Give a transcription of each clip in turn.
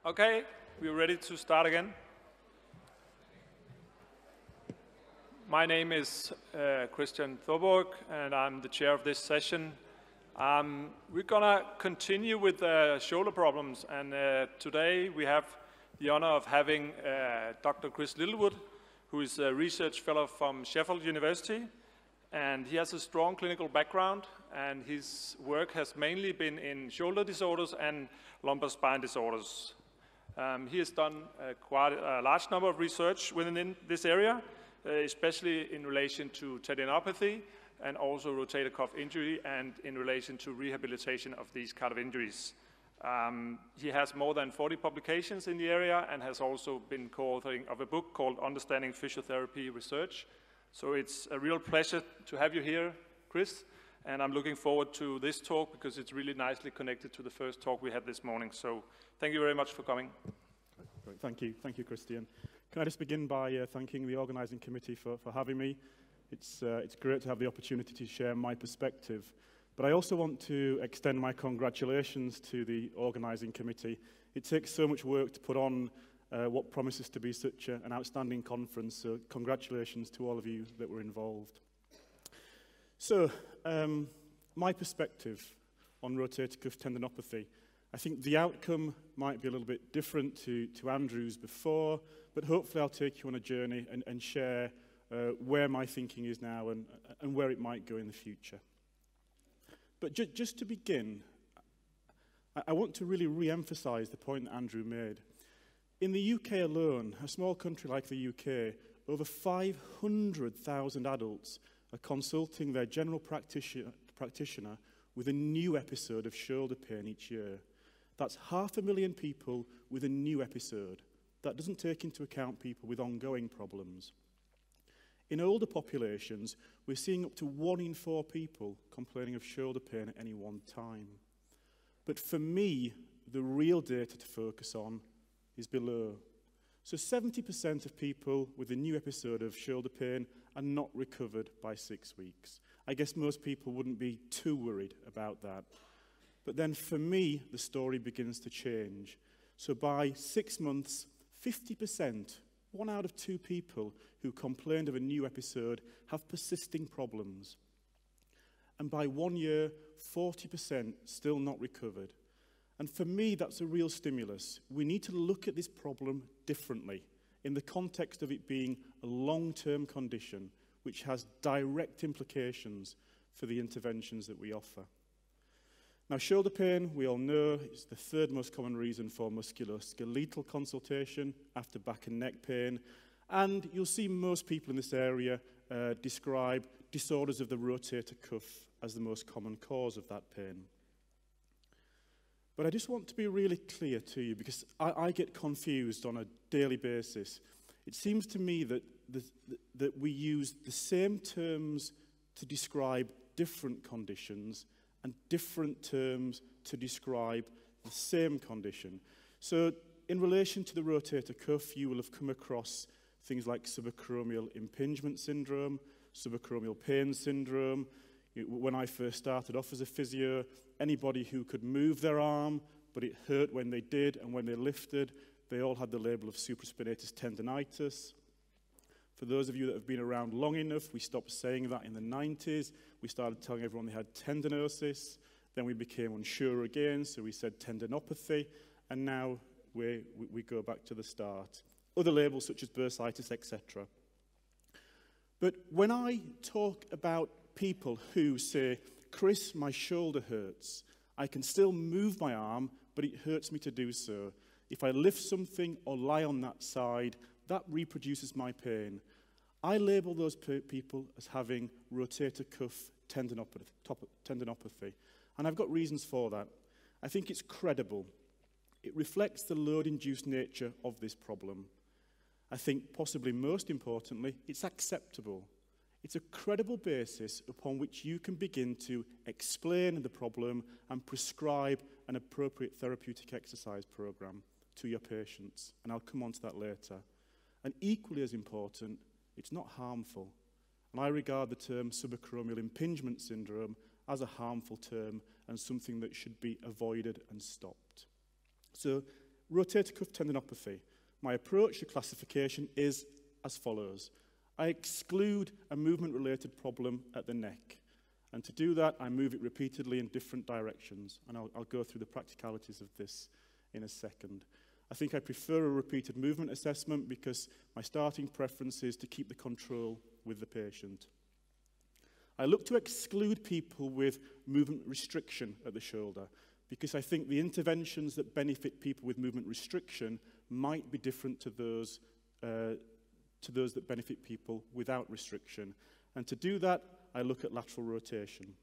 Okay, we're ready to start again. My name is Christian Thoborg, and I'm the chair of this session. We're gonna continue with shoulder problems, and today we have the honor of having Dr. Chris Littlewood, who is a research fellow from Sheffield University, and he has a strong clinical background, and his work has mainly been in shoulder disorders and lumbar spine disorders. He has done quite a large number of research within this area, especially in relation to tendinopathy and also rotator cuff injury and in relation to rehabilitation of these kind of injuries. He has more than 40 publications in the area and has also been co-authoring of a book called Understanding Physiotherapy Research. So it's a real pleasure to have you here, Chris, and I'm looking forward to this talk because it's really nicely connected to the first talk we had this morning. So thank you very much for coming. Great. Thank you, Christian. Can I just begin by thanking the organising committee for having me. It's great to have the opportunity to share my perspective, but I also want to extend my congratulations to the organising committee. It takes so much work to put on what promises to be such an outstanding conference, so congratulations to all of you that were involved. So, my perspective on rotator cuff tendinopathy. I think the outcome might be a little bit different to Andrew's before, but hopefully I'll take you on a journey and share where my thinking is now and where it might go in the future. But just to begin, I want to really re-emphasize the point that Andrew made. In the UK alone, a small country like the UK, over 500,000 adults are consulting their general practitioner with a new episode of shoulder pain each year. That's 500,000 people with a new episode. That doesn't take into account people with ongoing problems. In older populations, we're seeing up to 1 in 4 people complaining of shoulder pain at any one time. But for me, the real data to focus on is below. So 70% of people with a new episode of shoulder pain are not recovered by 6 weeks. I guess most people wouldn't be too worried about that. But then for me, the story begins to change. So by 6 months, 50%, 1 out of 2 people who complained of a new episode have persisting problems. And by 1 year, 40% still not recovered. And for me, that's a real stimulus. We need to look at this problem differently in the context of it being a long-term condition which has direct implications for the interventions that we offer. Now, shoulder pain, we all know, is the 3rd most common reason for musculoskeletal consultation after back and neck pain. And you'll see most people in this area describe disorders of the rotator cuff as the most common cause of that pain. But I just want to be really clear to you because I get confused on a daily basis. It seems to me that we use the same terms to describe different conditions and different terms to describe the same condition. So in relation to the rotator cuff, you will have come across things like subacromial impingement syndrome, subacromial pain syndrome. When I first started off as a physio, anybody who could move their arm, but it hurt when they did and when they lifted, they all had the label of supraspinatus tendinitis. For those of you that have been around long enough, we stopped saying that in the 90s. We started telling everyone they had tendinosis. Then we became unsure again, so we said tendinopathy. And now we go back to the start. Other labels such as bursitis, etc. But when I talk about people who say, Chris, my shoulder hurts. I can still move my arm, but it hurts me to do so. If I lift something or lie on that side, that reproduces my pain. I label those people as having rotator cuff tendinopathy. And I've got reasons for that. I think it's credible. It reflects the load-induced nature of this problem. I think possibly most importantly, it's acceptable. It's a credible basis upon which you can begin to explain the problem and prescribe an appropriate therapeutic exercise program to your patients. And I'll come on to that later. And equally as important, it's not harmful. And I regard the term subacromial impingement syndrome as a harmful term and something that should be avoided and stopped. So Rotator cuff tendinopathy. My approach to classification is as follows. I exclude a movement-related problem at the neck. And to do that, I move it repeatedly in different directions. And I'll go through the practicalities of this in a second. I think I prefer a repeated movement assessment because my starting preference is to keep the control with the patient. I look to exclude people with movement restriction at the shoulder because I think the interventions that benefit people with movement restriction might be different to those that benefit people without restriction. And to do that, I look at lateral rotation.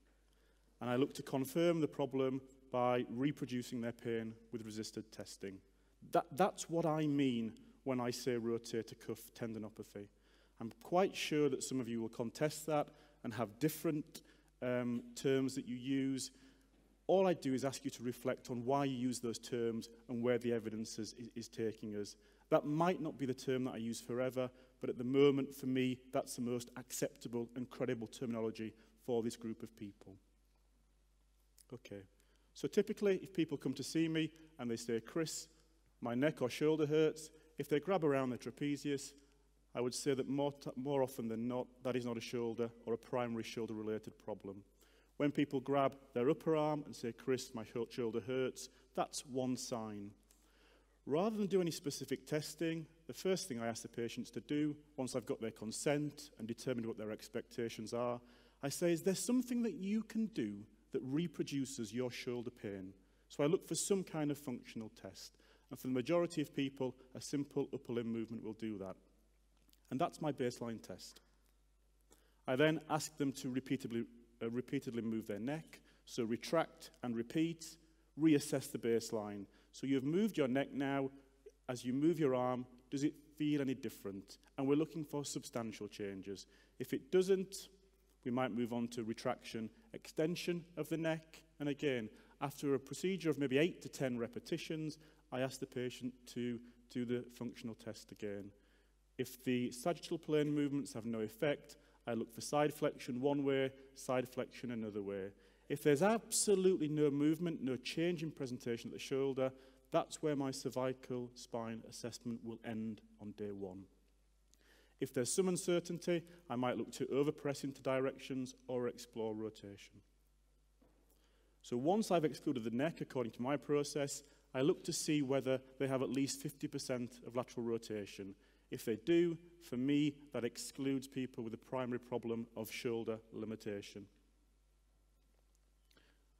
And I look to confirm the problem by reproducing their pain with resisted testing. That's what I mean when I say rotator cuff tendinopathy. I'm quite sure that some of you will contest that and have different terms that you use. All I do is ask you to reflect on why you use those terms and where the evidence is taking us. That might not be the term that I use forever, but at the moment, for me, that's the most acceptable and credible terminology for this group of people. Okay, so typically, if people come to see me and they say, Chris, my neck or shoulder hurts, if they grab around the trapezius, I would say that more often than not, that is not a shoulder or a primary shoulder-related problem. When people grab their upper arm and say, Chris, my shoulder hurts, that's one sign. Rather than do any specific testing, the first thing I ask the patients to do, once I've got their consent and determined what their expectations are, I say, is there something that you can do that reproduces your shoulder pain? So I look for some kind of functional test. And for the majority of people, a simple upper limb movement will do that. And that's my baseline test. I then ask them to repeatedly move their neck, so retract and repeat, reassess the baseline. So you've moved your neck now. As you move your arm, does it feel any different? And we're looking for substantial changes. If it doesn't, we might move on to retraction, extension of the neck. And again, after a procedure of maybe 8 to 10 repetitions, I ask the patient to do the functional test again. If the sagittal plane movements have no effect, I look for side flexion one way, side flexion another way. If there's absolutely no movement, no change in presentation at the shoulder, that's where my cervical spine assessment will end on day 1. If there's some uncertainty, I might look to overpress into directions or explore rotation. So once I've excluded the neck, according to my process, I look to see whether they have at least 50% of lateral rotation. If they do, for me, that excludes people with a primary problem of shoulder limitation.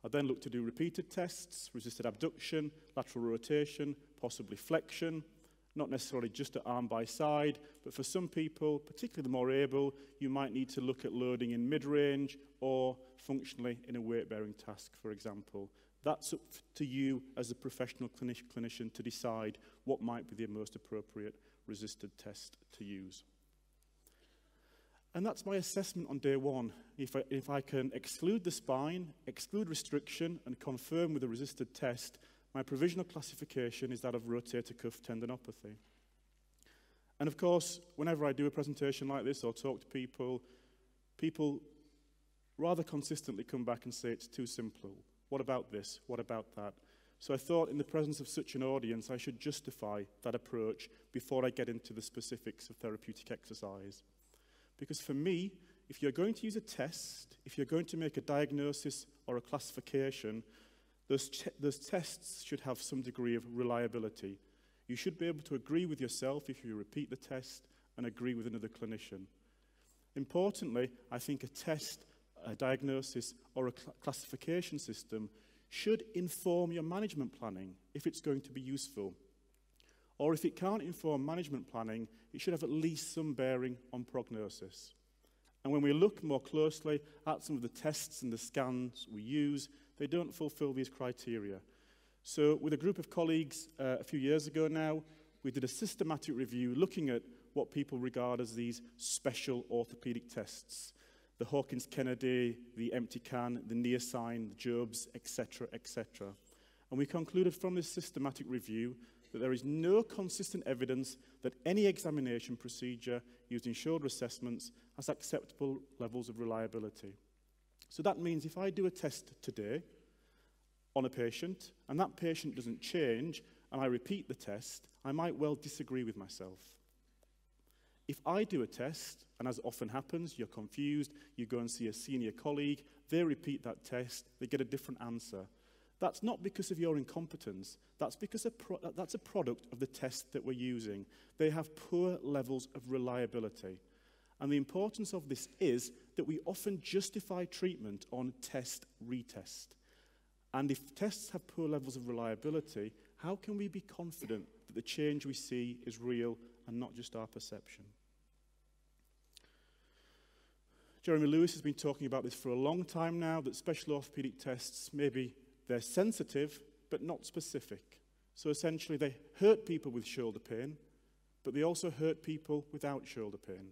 I then look to do repeated tests, resisted abduction, lateral rotation, possibly flexion, not necessarily just at arm by side, but for some people, particularly the more able, you might need to look at loading in mid-range or functionally in a weight-bearing task, for example. That's up to you as a professional clinician to decide what might be the most appropriate resisted test to use. And that's my assessment on day 1. If I can exclude the spine, exclude restriction, and confirm with a resisted test, my provisional classification is that of rotator cuff tendinopathy. And of course, whenever I do a presentation like this or talk to people, people rather consistently come back and say it's too simple. What about this? What about that? So I thought in the presence of such an audience, I should justify that approach before I get into the specifics of therapeutic exercise. Because for me, if you're going to use a test, if you're going to make a diagnosis or a classification, those tests should have some degree of reliability. You should be able to agree with yourself if you repeat the test and agree with another clinician. Importantly, I think a test, a diagnosis, or a classification system should inform your management planning if it's going to be useful. Or if it can't inform management planning, it should have at least some bearing on prognosis. And when we look more closely at some of the tests and the scans we use, they don't fulfill these criteria. So with a group of colleagues a few years ago now, we did a systematic review looking at what people regard as these special orthopedic tests. The Hawkins-Kennedy, the empty can, the near sign, the Jobs, etc., etc. And we concluded from this systematic review that there is no consistent evidence that any examination procedure used in shoulder assessments has acceptable levels of reliability. So that means if I do a test today on a patient, and that patient doesn't change, and I repeat the test, I might well disagree with myself. If I do a test, and as often happens, you're confused, you go and see a senior colleague, they repeat that test, they get a different answer. That's not because of your incompetence, that's because that's a product of the test that we're using. They have poor levels of reliability. And the importance of this is that we often justify treatment on test, retest. And if tests have poor levels of reliability, how can we be confident that the change we see is real and not just our perception? Jeremy Lewis has been talking about this for a long time now, that special orthopedic tests, maybe they're sensitive, but not specific. So essentially, they hurt people with shoulder pain, but they also hurt people without shoulder pain.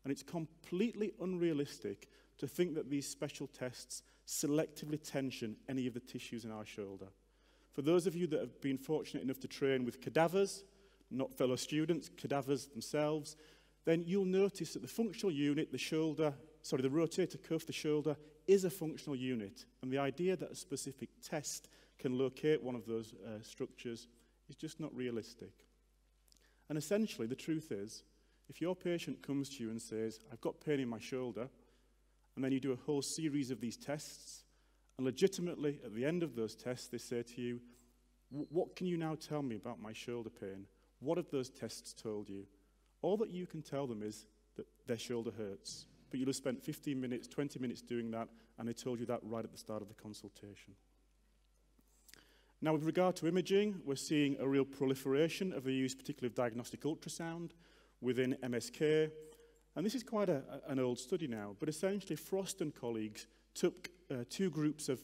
And it's completely unrealistic to think that these special tests selectively tension any of the tissues in our shoulder. For those of you that have been fortunate enough to train with cadavers, not fellow students, cadavers themselves, then you'll notice that the functional unit, the rotator cuff, the shoulder, is a functional unit. And the idea that a specific test can locate one of those structures is just not realistic. And essentially, the truth is, if your patient comes to you and says, I've got pain in my shoulder, and then you do a whole series of these tests, and legitimately, at the end of those tests, they say to you, what can you now tell me about my shoulder pain? What have those tests told you? All that you can tell them is that their shoulder hurts. But you'll have spent 15 minutes, 20 minutes doing that, and they told you that right at the start of the consultation. Now, with regard to imaging, we're seeing a real proliferation of the use, particularly of diagnostic ultrasound within MSK. And this is quite an old study now, but essentially Frost and colleagues took two groups of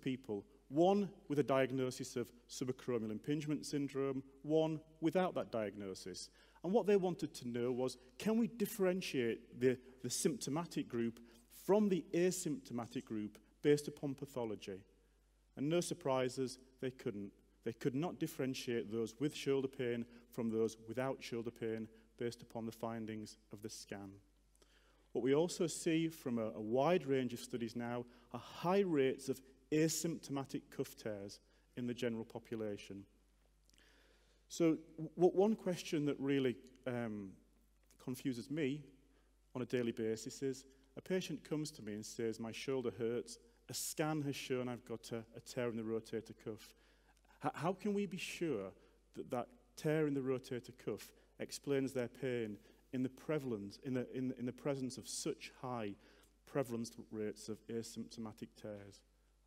people, one with a diagnosis of subacromial impingement syndrome, one without that diagnosis. And what they wanted to know was, can we differentiate the symptomatic group from the asymptomatic group based upon pathology? And no surprises, they couldn't. They could not differentiate those with shoulder pain from those without shoulder pain based upon the findings of the scan. What we also see from a wide range of studies now are high rates of asymptomatic cuff tears in the general population. So one question that really confuses me on a daily basis is, a patient comes to me and says, my shoulder hurts, a scan has shown I've got a tear in the rotator cuff. How can we be sure that that tear in the rotator cuff explains their pain in the prevalence, in the presence of such high prevalence rates of asymptomatic tears?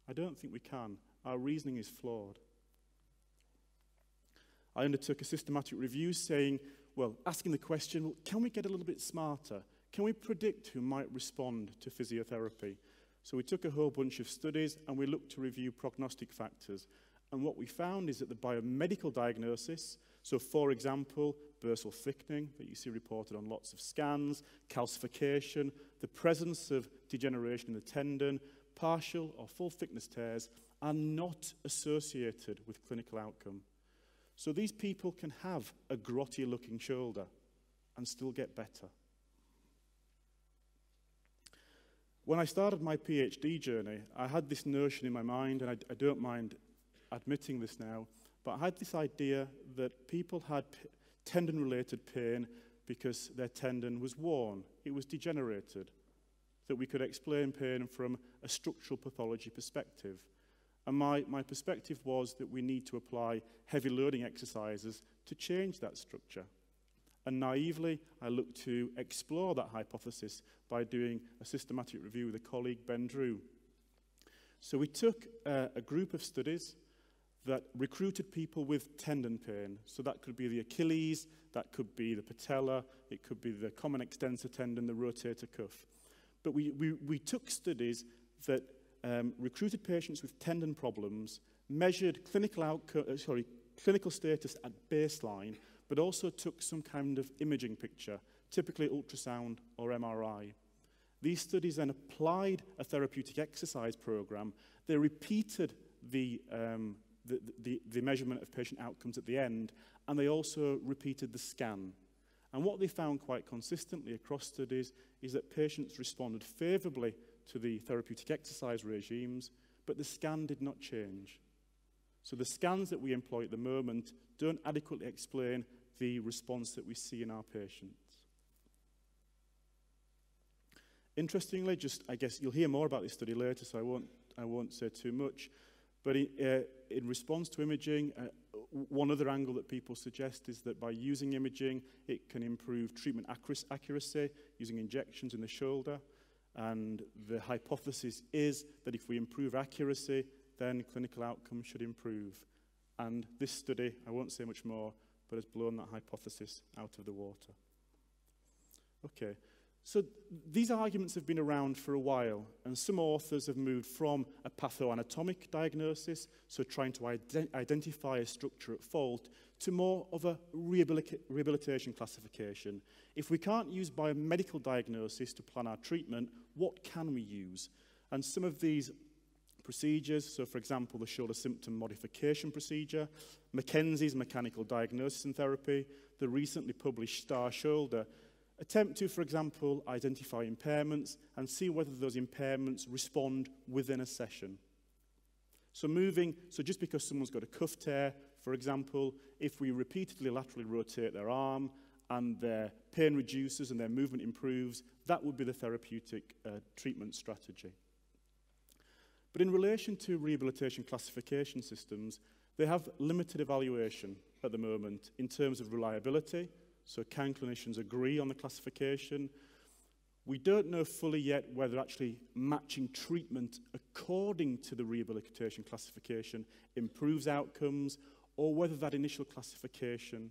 I don't think we can. Our reasoning is flawed. I undertook a systematic review asking the question, well, can we get a little bit smarter? Can we predict who might respond to physiotherapy? So we took a whole bunch of studies and we looked to review prognostic factors. And what we found is that the biomedical diagnosis, so for example, bursal thickening that you see reported on lots of scans, calcification, the presence of degeneration in the tendon, partial or full thickness tears are not associated with clinical outcome. So these people can have a grotty looking shoulder and still get better. When I started my PhD journey, I had this notion in my mind, and I don't mind admitting this now, but I had this idea that people had tendon-related pain because their tendon was worn, it was degenerated, that we could explain pain from a structural pathology perspective. And my perspective was that we need to apply heavy loading exercises to change that structure. And naively, I looked to explore that hypothesis by doing a systematic review with a colleague, Ben Drew. So we took a group of studies that recruited people with tendon pain. So that could be the Achilles, that could be the patella, it could be the common extensor tendon, the rotator cuff. But we took studies that recruited patients with tendon problems, measured clinical status at baseline, but also took some kind of imaging picture, typically ultrasound or MRI. These studies then applied a therapeutic exercise program. They repeated the measurement of patient outcomes at the end, and they also repeated the scan. And what they found quite consistently across studies is that patients responded favorably to the therapeutic exercise regimes, but the scan did not change. So the scans that we employ at the moment don't adequately explain the response that we see in our patients. Interestingly, I guess you'll hear more about this study later, so I won't say too much. But in response to imaging, one other angle that people suggest is that by using imaging, it can improve treatment accuracy using injections in the shoulder. And the hypothesis is that if we improve accuracy, then clinical outcomes should improve. And this study, I won't say much more, but has blown that hypothesis out of the water. Okay. So these arguments have been around for a while, and some authors have moved from a pathoanatomic diagnosis, so trying to identify a structure at fault, to more of a rehabilitation classification. If we can't use biomedical diagnosis to plan our treatment, what can we use? And some of these procedures, so for example, the shoulder symptom modification procedure, Mackenzie's mechanical diagnosis and therapy, the recently published STAR shoulder, attempt to, for example, identify impairments and see whether those impairments respond within a session. So just because someone's got a cuff tear, for example, if we repeatedly laterally rotate their arm and their pain reduces and their movement improves, that would be the therapeutic treatment strategy. But in relation to rehabilitation classification systems, they have limited evaluation at the moment in terms of reliability. So can clinicians agree on the classification? We don't know fully yet whether actually matching treatment according to the rehabilitation classification improves outcomes, or whether that initial classification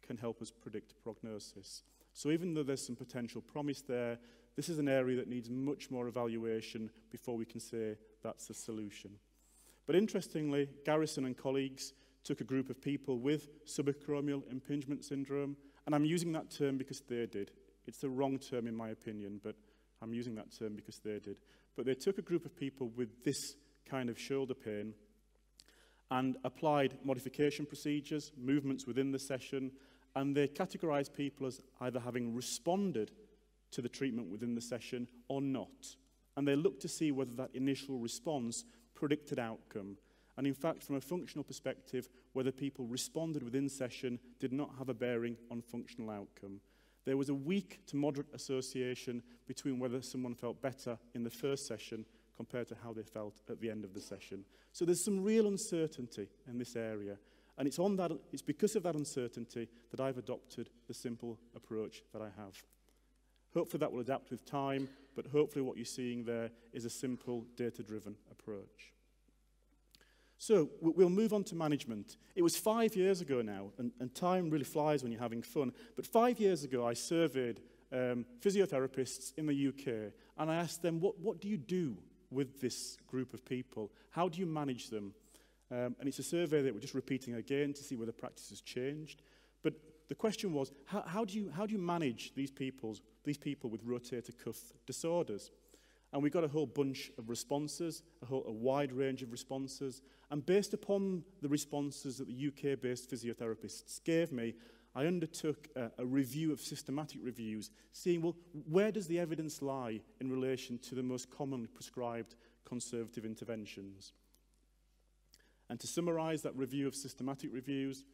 can help us predict prognosis. So even though there's some potential promise there, this is an area that needs much more evaluation before we can say that's the solution. But interestingly, Garrison and colleagues took a group of people with subacromial impingement syndrome, and I'm using that term because they did. It's the wrong term in my opinion, but I'm using that term because they did. But they took a group of people with this kind of shoulder pain and applied modification procedures, movements within the session, and they categorized people as either having responded to the treatment within the session or not. And they looked to see whether that initial response predicted outcome. And in fact, from a functional perspective, whether people responded within session did not have a bearing on functional outcome. There was a weak to moderate association between whether someone felt better in the first session compared to how they felt at the end of the session. So there's some real uncertainty in this area. And it's because of that uncertainty that I've adopted the simple approach that I have. Hopefully that will adapt with time, but hopefully what you're seeing there is a simple data-driven approach. So we'll move on to management. It was 5 years ago now, and time really flies when you're having fun, but 5 years ago I surveyed physiotherapists in the UK, and I asked them, what do you do with this group of people? How do you manage them? And it's a survey that we're just repeating again to see whether practice has changed. But the question was, how do you manage these people with rotator cuff disorders? And we got a whole bunch of responses, a wide range of responses. And based upon the responses that the UK-based physiotherapists gave me, I undertook a review of systematic reviews, seeing, well, where does the evidence lie in relation to the most commonly prescribed conservative interventions? And to summarize that review of systematic reviews,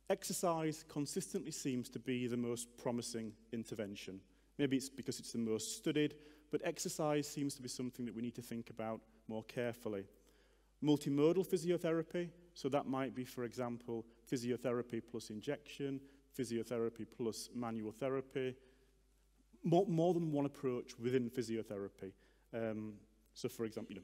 exercise consistently seems to be the most promising intervention. Maybe it's because it's the most studied, but exercise seems to be something that we need to think about more carefully. Multimodal physiotherapy, so that might be, for example, physiotherapy plus injection, physiotherapy plus manual therapy, more than one approach within physiotherapy. So for example,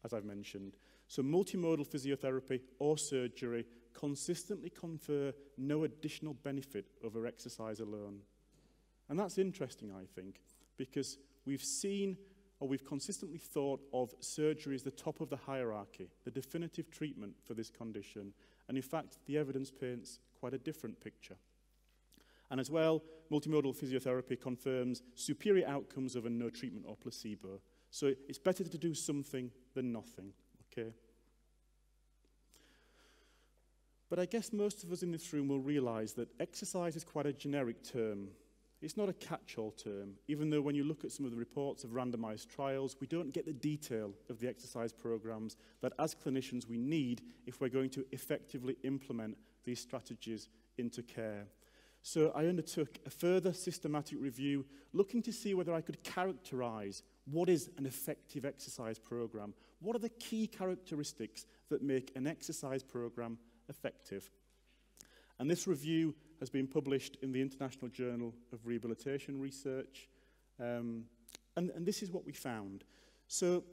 as I've mentioned, so multimodal physiotherapy or surgery consistently confer no additional benefit over exercise alone. And that's interesting, I think, because we've seen, or we've consistently thought of surgery as the top of the hierarchy, the definitive treatment for this condition. And in fact, the evidence paints quite a different picture. And as well, multimodal physiotherapy confirms superior outcomes over no treatment or placebo. So it's better to do something than nothing, okay? But I guess most of us in this room will realize that exercise is quite a generic term. It's not a catch-all term, even though when you look at some of the reports of randomized trials, we don't get the detail of the exercise programs that as clinicians we need if we're going to effectively implement these strategies into care. So I undertook a further systematic review looking to see whether I could characterize what is an effective exercise program. What are the key characteristics that make an exercise program effective? And this review has been published in the International Journal of Rehabilitation Research. And this is what we found. So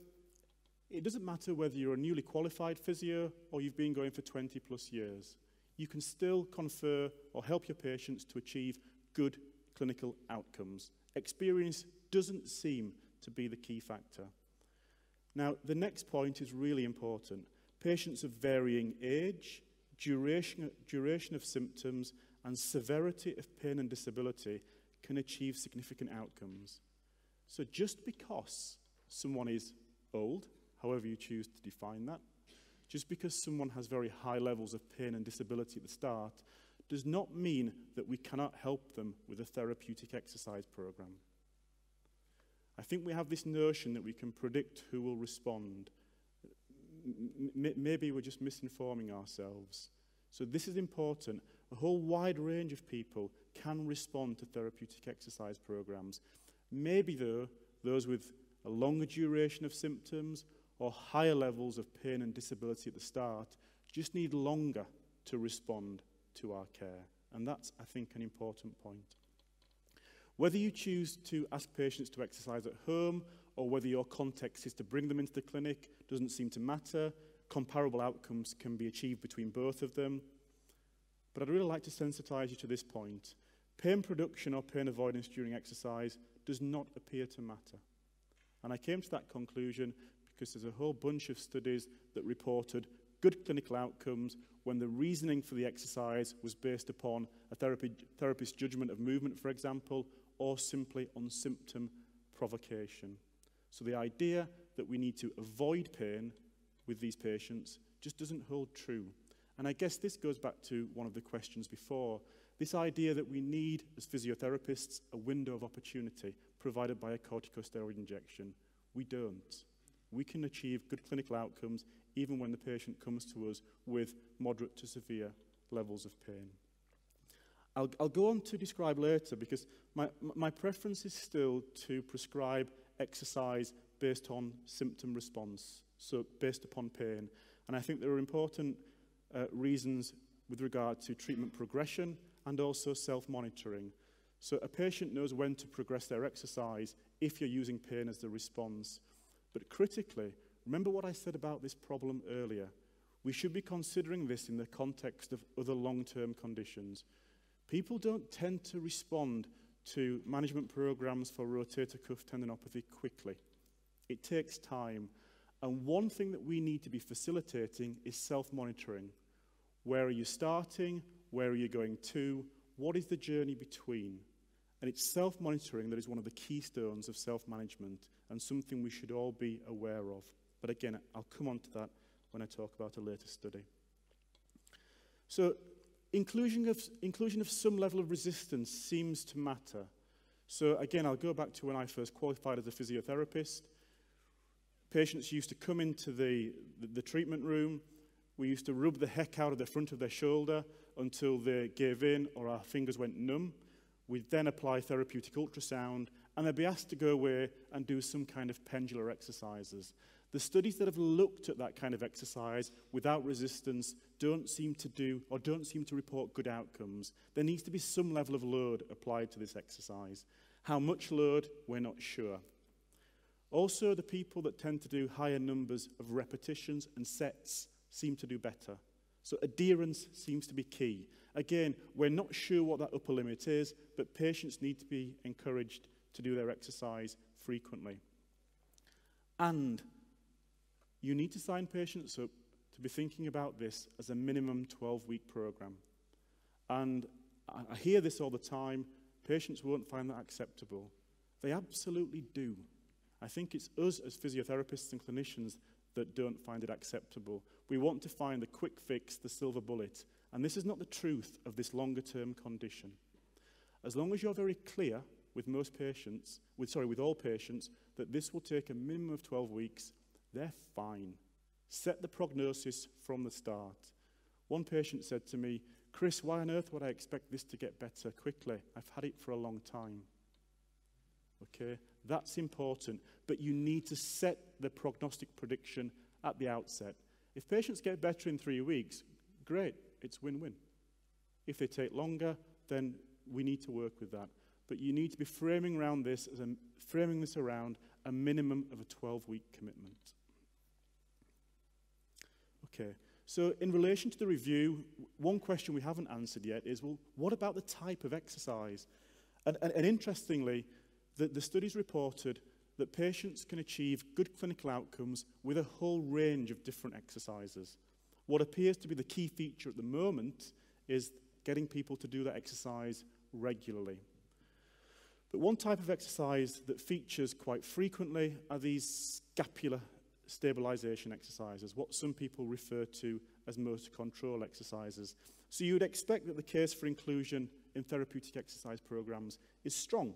it doesn't matter whether you're a newly qualified physio or you've been going for 20 plus years. You can still confer or help your patients to achieve good clinical outcomes. Experience doesn't seem to be the key factor. Now, the next point is really important. Patients of varying age, duration of symptoms, and severity of pain and disability can achieve significant outcomes. So just because someone is old, however you choose to define that, just because someone has very high levels of pain and disability at the start, does not mean that we cannot help them with a therapeutic exercise program. I think we have this notion that we can predict who will respond. Maybe we're just misinforming ourselves. So this is important. A whole wide range of people can respond to therapeutic exercise programs. Maybe, though, those with a longer duration of symptoms or higher levels of pain and disability at the start just need longer to respond to our care. And that's, I think, an important point. Whether you choose to ask patients to exercise at home or whether your context is to bring them into the clinic doesn't seem to matter. Comparable outcomes can be achieved between both of them. But I'd really like to sensitize you to this point. Pain production or pain avoidance during exercise does not appear to matter. And I came to that conclusion because there's a whole bunch of studies that reported good clinical outcomes when the reasoning for the exercise was based upon a therapist's judgment of movement, for example, or simply on symptom provocation. So the idea that we need to avoid pain with these patients just doesn't hold true. And I guess this goes back to one of the questions before, this idea that we need, as physiotherapists, a window of opportunity provided by a corticosteroid injection. We don't. We can achieve good clinical outcomes even when the patient comes to us with moderate to severe levels of pain. I'll go on to describe later because my preference is still to prescribe exercise based on symptom response, so based upon pain. And I think there are important reasons with regard to treatment progression and also self-monitoring. So a patient knows when to progress their exercise if you're using pain as the response. But critically, remember what I said about this problem earlier. We should be considering this in the context of other long-term conditions. People don't tend to respond to management programs for rotator cuff tendinopathy quickly. It takes time. And one thing that we need to be facilitating is self-monitoring. Where are you starting? Where are you going to? What is the journey between? And it's self-monitoring that is one of the keystones of self-management and something we should all be aware of. But again, I'll come on to that when I talk about a later study. So inclusion of some level of resistance seems to matter. So again, I'll go back to when I first qualified as a physiotherapist. Patients used to come into the treatment room. We used to rub the heck out of the front of their shoulder until they gave in or our fingers went numb. We'd then apply therapeutic ultrasound, and they'd be asked to go away and do some kind of pendular exercises. The studies that have looked at that kind of exercise without resistance don't seem to report good outcomes. There needs to be some level of load applied to this exercise. How much load, we're not sure. Also, the people that tend to do higher numbers of repetitions and sets seem to do better. So adherence seems to be key. Again, we're not sure what that upper limit is, but patients need to be encouraged to do their exercise frequently. And you need to sign patients up to be thinking about this as a minimum 12-week program. And I hear this all the time, patients won't find that acceptable. They absolutely do. I think it's us as physiotherapists and clinicians that don't find it acceptable. We want to find the quick fix, the silver bullet. And this is not the truth of this longer-term condition. As long as you're very clear with most patients, with all patients, that this will take a minimum of 12 weeks, they're fine. Set the prognosis from the start. One patient said to me, "Chris, why on earth would I expect this to get better quickly? I've had it for a long time." Okay, that's important, but you need to set the prognostic prediction at the outset. If patients get better in 3 weeks, great, it's win-win. If they take longer, then we need to work with that. But you need to be framing this around a minimum of a 12-week commitment. Okay, so in relation to the review, one question we haven't answered yet is, well, what about the type of exercise? And interestingly, the studies reported that patients can achieve good clinical outcomes with a whole range of different exercises. What appears to be the key feature at the moment is getting people to do that exercise regularly. But one type of exercise that features quite frequently are these scapular stabilization exercises, what some people refer to as motor control exercises. So you would expect that the case for inclusion in therapeutic exercise programs is strong.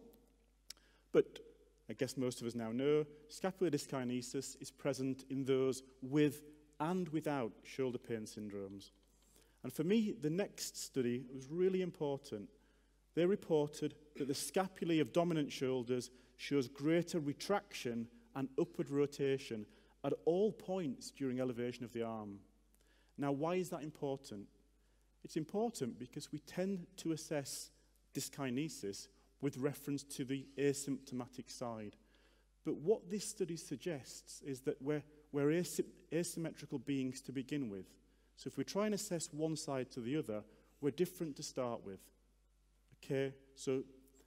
But I guess most of us now know scapular dyskinesis is present in those with and without shoulder pain syndromes. And for me, the next study was really important. They reported that the scapulae of dominant shoulders shows greater retraction and upward rotation at all points during elevation of the arm. Now, why is that important? It's important because we tend to assess dyskinesis with reference to the asymptomatic side. But what this study suggests is that we're asymmetrical beings to begin with. So if we try and assess one side to the other, we're different to start with. Okay, so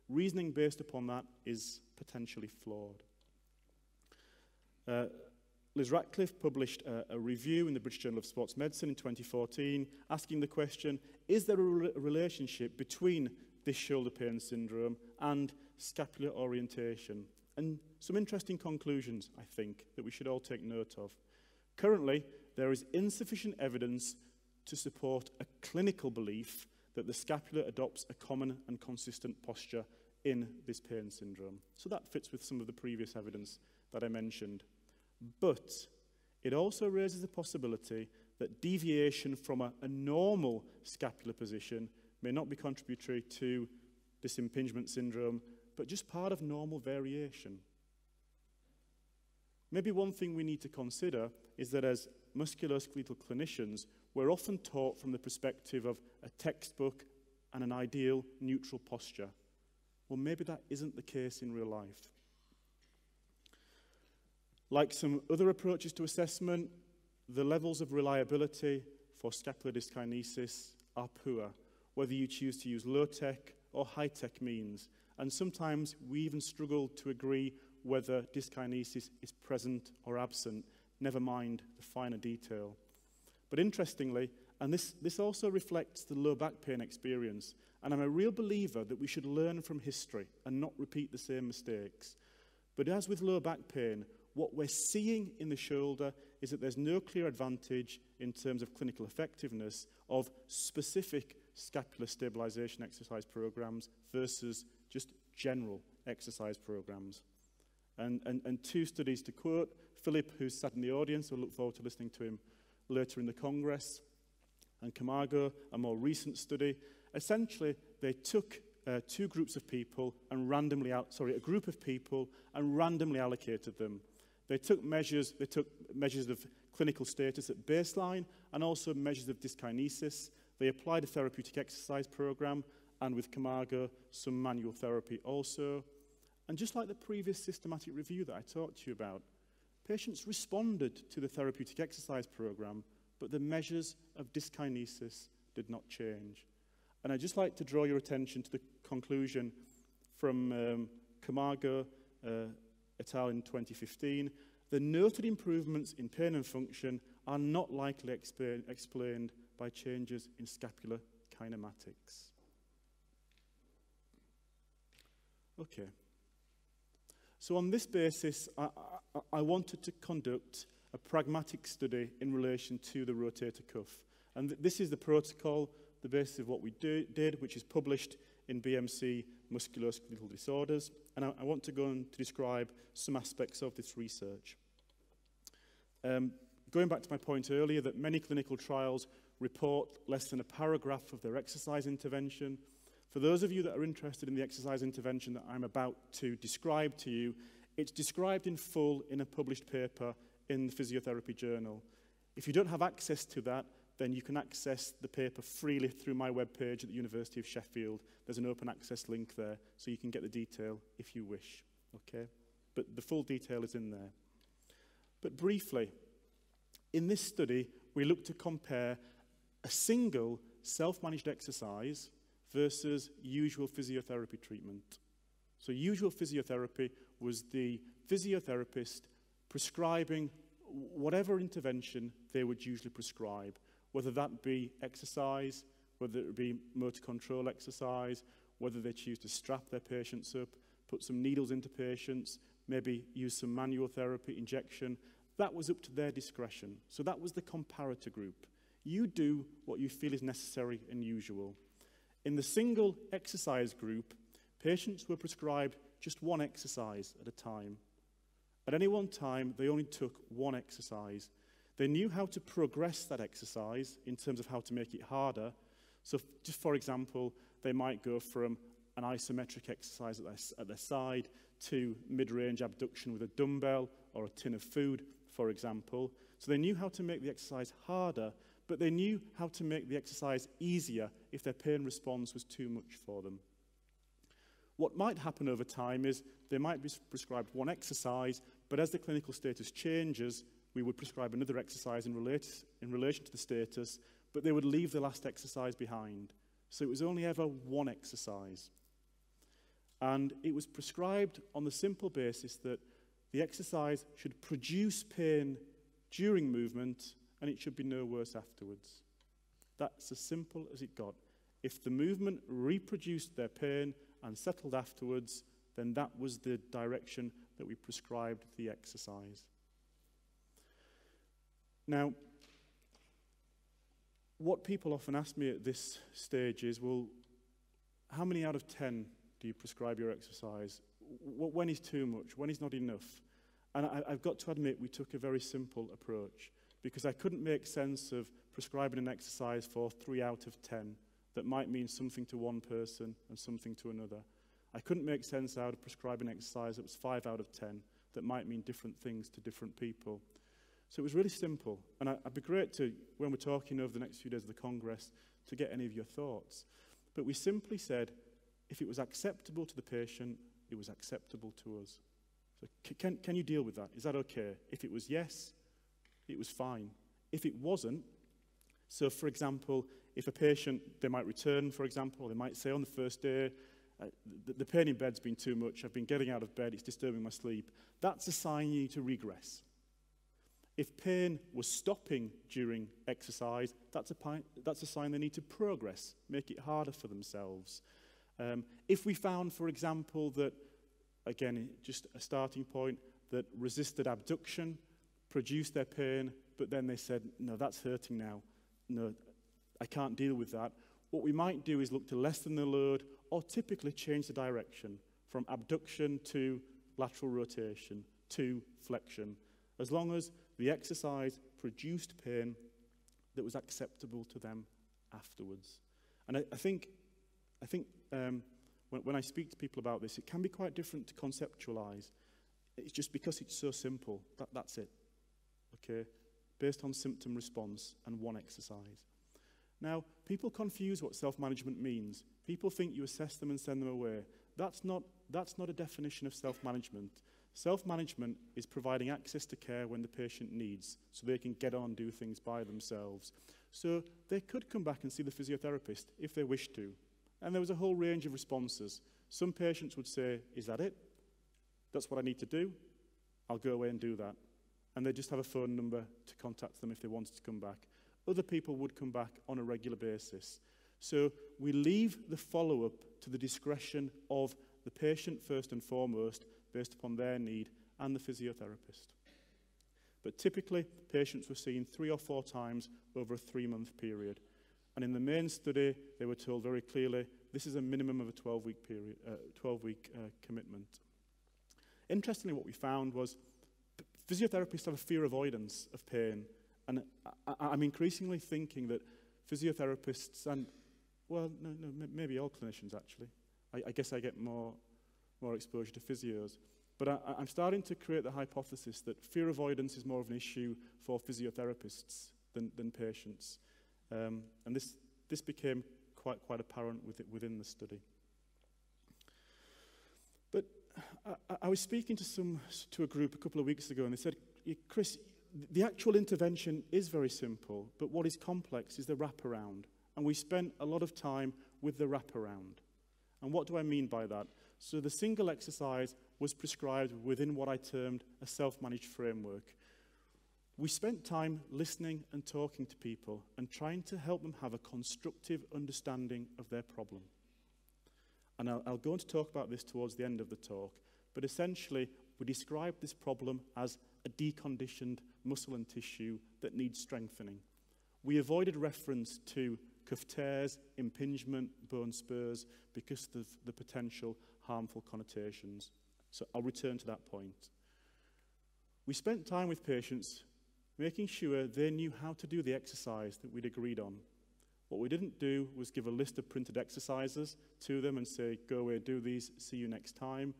reasoning based upon that is potentially flawed. Liz Ratcliffe published a review in the British Journal of Sports Medicine in 2014, asking the question, is there a relationship between this shoulder pain syndrome and scapular orientation? And some interesting conclusions, I think, that we should all take note of. Currently, there is insufficient evidence to support a clinical belief that the scapula adopts a common and consistent posture in this pain syndrome. So that fits with some of the previous evidence that I mentioned. But it also raises the possibility that deviation from a normal scapular position may not be contributory to this impingement syndrome, but just part of normal variation. Maybe one thing we need to consider is that as musculoskeletal clinicians, we're often taught from the perspective of a textbook and an ideal neutral posture. Well, maybe that isn't the case in real life. Like some other approaches to assessment, the levels of reliability for scapular dyskinesis are poor, whether you choose to use low-tech or high-tech means. And sometimes we even struggle to agree whether dyskinesis is present or absent, never mind the finer detail. But interestingly, and this also reflects the low back pain experience, and I'm a real believer that we should learn from history and not repeat the same mistakes. But as with low back pain, what we're seeing in the shoulder is that there's no clear advantage in terms of clinical effectiveness of specific scapular stabilization exercise programs versus just general exercise programs. And two studies to quote, Philip, who's sat in the audience, we'll look forward to listening to him later in the Congress, and Camargo, a more recent study. Essentially, they took two groups of people and a group of people and randomly allocated them. They took measures of clinical status at baseline and also measures of dyskinesis. They applied a therapeutic exercise program, and with Camargo, some manual therapy also. And just like the previous systematic review that I talked to you about, patients responded to the therapeutic exercise program, but the measures of dyskinesis did not change. And I'd just like to draw your attention to the conclusion from Camargo et al. In 2015. The noted improvements in pain and function are not likely explained by changes in scapular kinematics. Okay. So on this basis, I wanted to conduct a pragmatic study in relation to the rotator cuff. And this is the protocol, the basis of what we did, which is published in BMC musculoskeletal disorders, and I want to go on to describe some aspects of this research. Going back to my point earlier that many clinical trials report less than a paragraph of their exercise intervention. For those of you that are interested in the exercise intervention that I'm about to describe to you, it's described in full in a published paper in the Physiotherapy Journal. If you don't have access to that, then you can access the paper freely through my webpage at the University of Sheffield. There's an open access link there, so you can get the detail if you wish, okay? But the full detail is in there. But briefly, in this study, we looked to compare a single self-managed exercise versus usual physiotherapy treatment. So usual physiotherapy was the physiotherapist prescribing whatever intervention they would usually prescribe, whether that be exercise, whether it be motor control exercise, whether they choose to strap their patients up, put some needles into patients, maybe use some manual therapy, injection. That was up to their discretion. So that was the comparator group. You do what you feel is necessary and usual. In the single exercise group, patients were prescribed just one exercise at a time. At any one time, they only took one exercise. They knew how to progress that exercise in terms of how to make it harder. So just for example, they might go from an isometric exercise at their side to mid-range abduction with a dumbbell or a tin of food, for example. So they knew how to make the exercise harder, but they knew how to make the exercise easier if their pain response was too much for them. What might happen over time is they might be prescribed one exercise, but as the clinical status changes, we would prescribe another exercise in relation to the status, but they would leave the last exercise behind. So it was only ever one exercise. And it was prescribed on the simple basis that the exercise should produce pain during movement and it should be no worse afterwards. That's as simple as it got. If the movement reproduced their pain and settled afterwards, then that was the direction that we prescribed the exercise. Now, what people often ask me at this stage is, well, how many out of 10 do you prescribe your exercise? When is too much? When is not enough? And I've got to admit, we took a very simple approach because I couldn't make sense of prescribing an exercise for 3 out of 10 that might mean something to one person and something to another. I couldn't make sense out of prescribing an exercise that was 5 out of 10 that might mean different things to different people. So it was really simple. And I'd be great to, when we're talking over the next few days of the Congress, to get any of your thoughts. But we simply said, if it was acceptable to the patient, it was acceptable to us. So can you deal with that? Is that okay? If it was yes, it was fine. If it wasn't, so for example, if a patient, they might return, for example, or they might say on the first day, the pain in bed's been too much, I've been getting out of bed, it's disturbing my sleep. That's a sign you need to regress. If pain was stopping during exercise, that's a sign they need to progress, make it harder for themselves. If we found, for example, that, again, just a starting point, that resisted abduction produced their pain, but then they said, no, that's hurting now. No, I can't deal with that. What we might do is look to lessen the load or typically change the direction from abduction to lateral rotation to flexion, as long as the exercise produced pain that was acceptable to them afterwards. And I think when I speak to people about this, it can be quite different to conceptualize. It's just because it's so simple, that's it, okay? Based on symptom response and one exercise. Now, people confuse what self-management means. People think you assess them and send them away. That's not a definition of self-management. Self-management is providing access to care when the patient needs, so they can get on and do things by themselves. So they could come back and see the physiotherapist if they wish to. And there was a whole range of responses. Some patients would say, is that it? That's what I need to do? I'll go away and do that. And they just have a phone number to contact them if they wanted to come back. Other people would come back on a regular basis. So we leave the follow-up to the discretion of the patient first and foremost, based upon their need, and the physiotherapist. But typically, patients were seen 3 or 4 times over a 3-month period. And in the main study, they were told very clearly this is a minimum of a 12-week period, 12-week commitment. Interestingly, what we found was physiotherapists have a fear avoidance of pain, and I'm increasingly thinking that physiotherapists and, well, no, maybe all clinicians actually. I guess I get more exposure to physios. But I'm starting to create the hypothesis that fear avoidance is more of an issue for physiotherapists than patients. And this became quite apparent within the study. But I was speaking to a group a couple of weeks ago, and they said, Chris, the actual intervention is very simple, but what is complex is the wraparound. And we spent a lot of time with the wraparound. And what do I mean by that? So the single exercise was prescribed within what I termed a self-managed framework. We spent time listening and talking to people and trying to help them have a constructive understanding of their problem. And I'll go on to talk about this towards the end of the talk, but essentially we described this problem as a deconditioned muscle and tissue that needs strengthening. We avoided reference to cuff tears, impingement, bone spurs, because of the potential harmful connotations. So I'll return to that point. We spent time with patients making sure they knew how to do the exercise that we'd agreed on. What we didn't do was give a list of printed exercises to them and say, go away, do these, see you next time.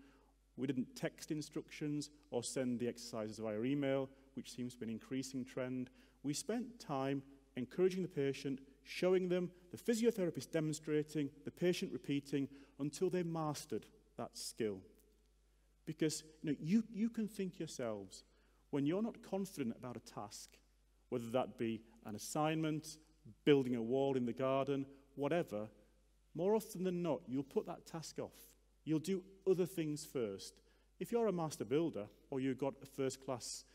We didn't text instructions or send the exercises via email, which seems to be an increasing trend. We spent time encouraging the patient, showing them, the physiotherapist demonstrating, the patient repeating until they mastered that skill. Because you can think yourselves, when you're not confident about a task, whether that be an assignment, building a wall in the garden, whatever, more often than not, you'll put that task off. You'll do other things first. If you're a master builder or you got a first-class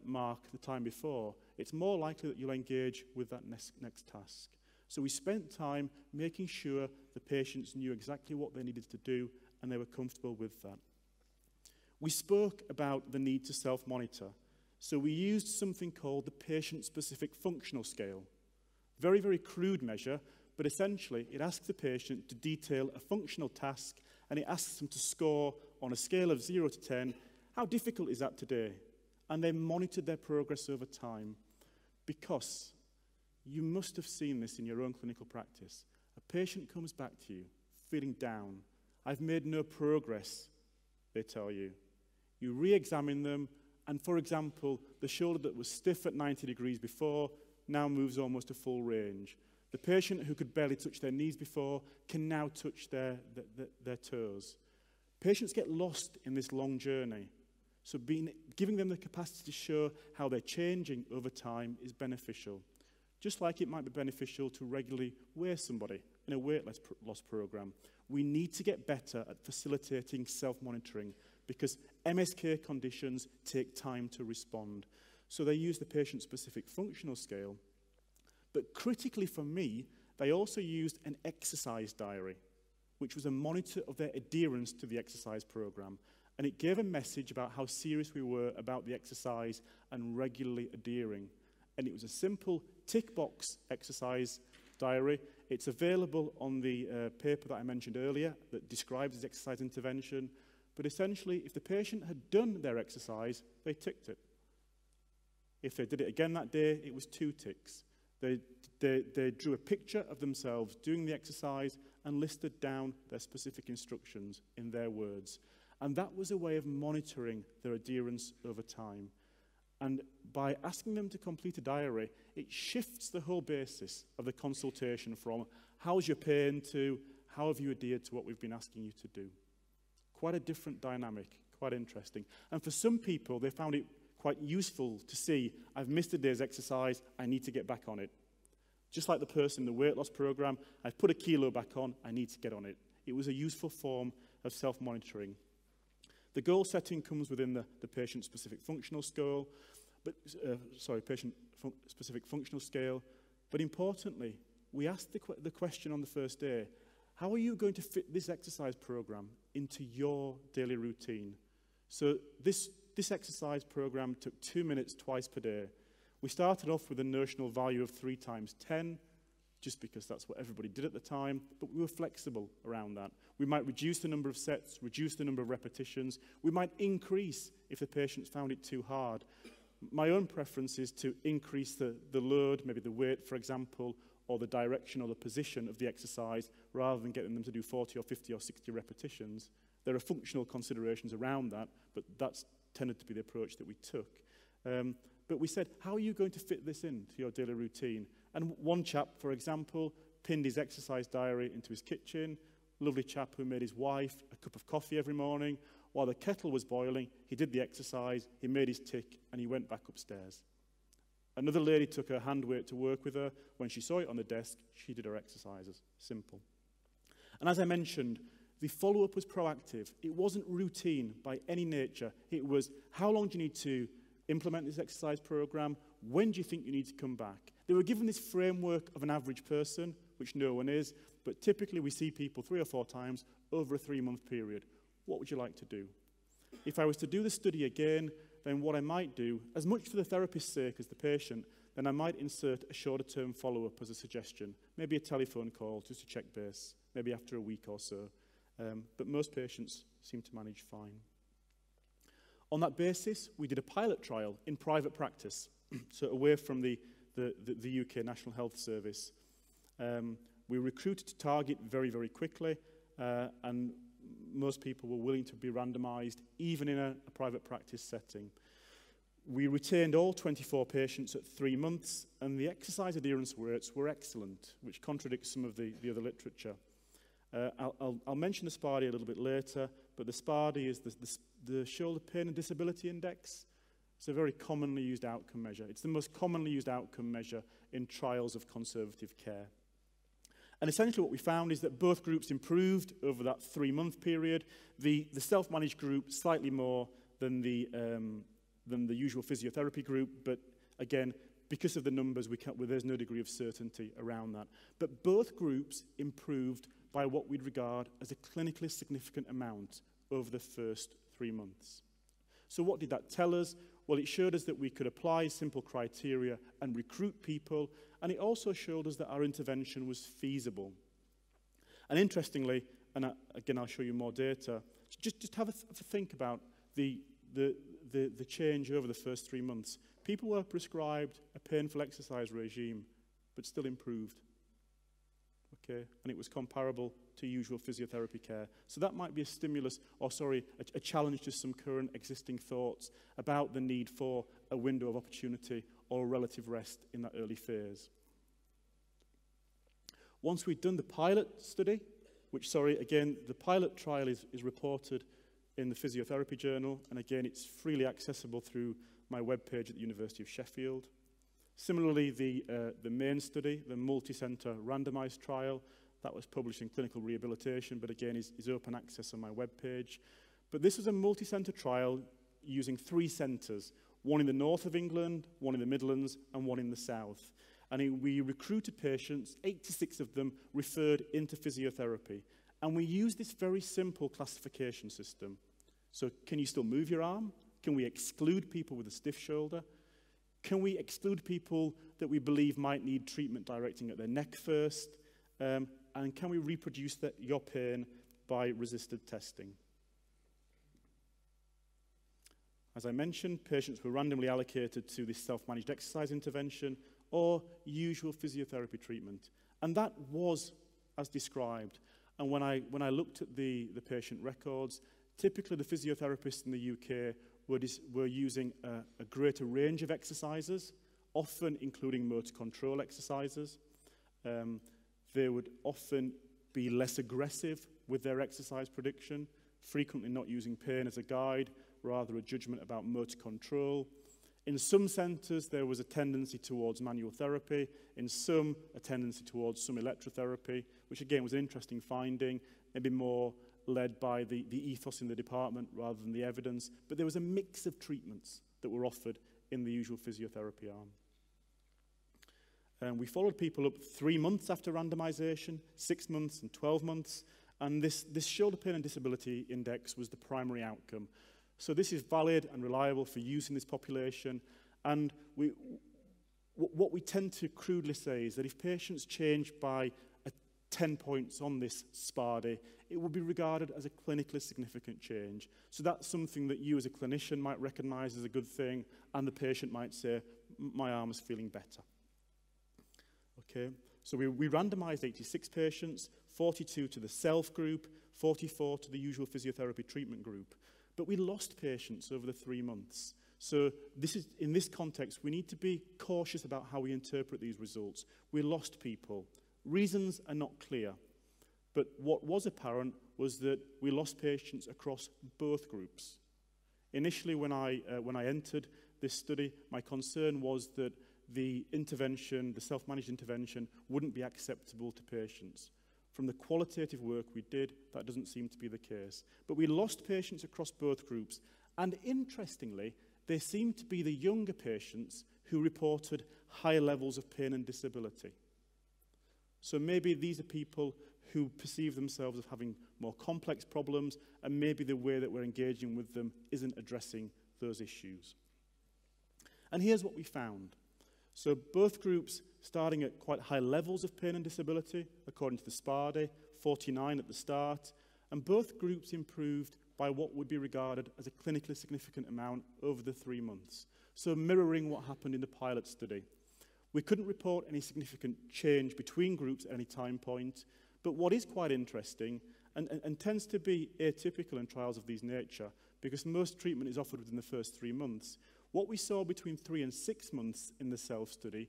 mark the time before, it's more likely that you'll engage with that next task. So we spent time making sure the patients knew exactly what they needed to do and they were comfortable with that. We spoke about the need to self-monitor. So we used something called the patient-specific functional scale. Very, very crude measure, but essentially it asks the patient to detail a functional task and it asks them to score on a scale of 0 to 10, how difficult is that today? And they monitored their progress over time, because you must have seen this in your own clinical practice. A patient comes back to you feeling down. I've made no progress, they tell you. You re-examine them, and for example, the shoulder that was stiff at 90 degrees before now moves almost to full range. The patient who could barely touch their knees before can now touch their toes. Patients get lost in this long journey. So giving them the capacity to show how they're changing over time is beneficial. Just like it might be beneficial to regularly weigh somebody in a weight loss program. We need to get better at facilitating self-monitoring because MSK conditions take time to respond. So they use the patient-specific functional scale. But critically for me, they also used an exercise diary, which was a monitor of their adherence to the exercise program. And it gave a message about how serious we were about the exercise and regularly adhering. And it was a simple tick box exercise diary. It's available on the paper that I mentioned earlier that describes this exercise intervention. But essentially, if the patient had done their exercise, they ticked it. If they did it again that day, it was 2 ticks. They drew a picture of themselves doing the exercise and listed down their specific instructions in their words. And that was a way of monitoring their adherence over time. And by asking them to complete a diary, it shifts the whole basis of the consultation from how's your pain to how have you adhered to what we've been asking you to do. Quite a different dynamic, quite interesting. And for some people, they found it quite useful to see, I've missed a day's exercise, I need to get back on it. Just like the person in the weight loss program, I've put a kilo back on, I need to get on it. It was a useful form of self-monitoring. The goal setting comes within the patient-specific functional scale, patient-specific functional scale. But importantly, we asked the question on the first day, how are you going to fit this exercise program into your daily routine? So this exercise program took 2 minutes twice per day. We started off with a notional value of 3 times 10, just because that's what everybody did at the time, but we were flexible around that. We might reduce the number of sets, reduce the number of repetitions. We might increase if the patients found it too hard. My own preference is to increase the load, maybe the weight, for example, or the direction or the position of the exercise, rather than getting them to do 40 or 50 or 60 repetitions. There are functional considerations around that, but that's tended to be the approach that we took. But we said, how are you going to fit this into your daily routine? And one chap, for example, pinned his exercise diary into his kitchen. Lovely chap who made his wife a cup of coffee every morning. While the kettle was boiling, he did the exercise, he made his tick, and he went back upstairs. Another lady took her hand weight to work with her. When she saw it on the desk, she did her exercises. Simple. And as I mentioned, the follow-up was proactive. It wasn't routine by any nature. It was, how long do you need to implement this exercise program? When do you think you need to come back? They were given this framework of an average person, which no one is, but typically we see people 3 or 4 times over a 3-month period. What would you like to do? If I was to do the study again, then what I might do, as much for the therapist's sake as the patient, then I might insert a shorter-term follow-up as a suggestion, maybe a telephone call just to check base, maybe after a week or so. But most patients seem to manage fine. On that basis, we did a pilot trial in private practice, so away from the UK National Health Service. We recruited to target very, very quickly, and most people were willing to be randomized, even in a private practice setting. We retained all 24 patients at 3 months, and the exercise adherence rates were excellent, which contradicts some of the other literature. I'll mention the SPARDI a little bit later, but the SPARDI is the Shoulder Pain and Disability Index. It's a very commonly used outcome measure. It's the most commonly used outcome measure in trials of conservative care. And essentially what we found is that both groups improved over that 3-month period. The self-managed group slightly more than the usual physiotherapy group, but again, because of the numbers, there's no degree of certainty around that. But both groups improved by what we'd regard as a clinically significant amount over the first 3 months. So what did that tell us? Well, it showed us that we could apply simple criteria and recruit people, and it also showed us that our intervention was feasible. And interestingly, and again, I'll show you more data, just have a think about the change over the first 3 months. People were prescribed a painful exercise regime, but still improved. Okay, and it was comparable to usual physiotherapy care. So that might be a stimulus, or sorry, a challenge to some current existing thoughts about the need for a window of opportunity or relative rest in that early phase. Once we'd done the pilot study, which, sorry, again, the pilot trial is reported in the Physiotherapy Journal, and again, it's freely accessible through my webpage at the University of Sheffield. Similarly, the main study, the multi-center randomized trial, that was published in Clinical Rehabilitation, but again is open access on my webpage. But this was a multi-center trial using 3 centers, one in the north of England, one in the Midlands, and one in the south. And we recruited patients, 86 of them referred into physiotherapy. And we used this very simple classification system. So can you still move your arm? Can we exclude people with a stiff shoulder? Can we exclude people that we believe might need treatment directing at their neck first? And can we reproduce your pain by resisted testing? As I mentioned, patients were randomly allocated to this self-managed exercise intervention or usual physiotherapy treatment. And that was as described. And when I looked at the patient records, typically the physiotherapists in the UK were using a greater range of exercises, often including motor control exercises. They would often be less aggressive with their exercise prediction, frequently not using pain as a guide, rather a judgment about motor control. In some centres, there was a tendency towards manual therapy. In some, a tendency towards some electrotherapy, which again was an interesting finding, maybe more led by the ethos in the department rather than the evidence. But there was a mix of treatments that were offered in the usual physiotherapy arm. We followed people up 3 months after randomization, 6 months and 12 months. And this shoulder pain and disability index was the primary outcome. So this is valid and reliable for use in this population. And what we tend to crudely say is that if patients change by 10 points on this SPARDI, it would be regarded as a clinically significant change. So that's something that you as a clinician might recognize as a good thing, and the patient might say, my arm is feeling better. Okay, so we randomized 86 patients, 42 to the self group, 44 to the usual physiotherapy treatment group. But we lost patients over the 3 months. So in this context, we need to be cautious about how we interpret these results. We lost people. Reasons are not clear. But what was apparent was that we lost patients across both groups. Initially, when I entered this study, my concern was that the intervention, the self-managed intervention, wouldn't be acceptable to patients. From the qualitative work we did, that doesn't seem to be the case. But we lost patients across both groups. And interestingly, they seemed to be the younger patients who reported higher levels of pain and disability. So maybe these are people who perceive themselves as having more complex problems, and maybe the way that we're engaging with them isn't addressing those issues. And here's what we found. So both groups starting at quite high levels of pain and disability, according to the SPARDI, 49 at the start, and both groups improved by what would be regarded as a clinically significant amount over the 3 months. So mirroring what happened in the pilot study. We couldn't report any significant change between groups at any time point, but what is quite interesting, and tends to be atypical in trials of this nature, because most treatment is offered within the first 3 months, what we saw between 3 and 6 months in the self-study,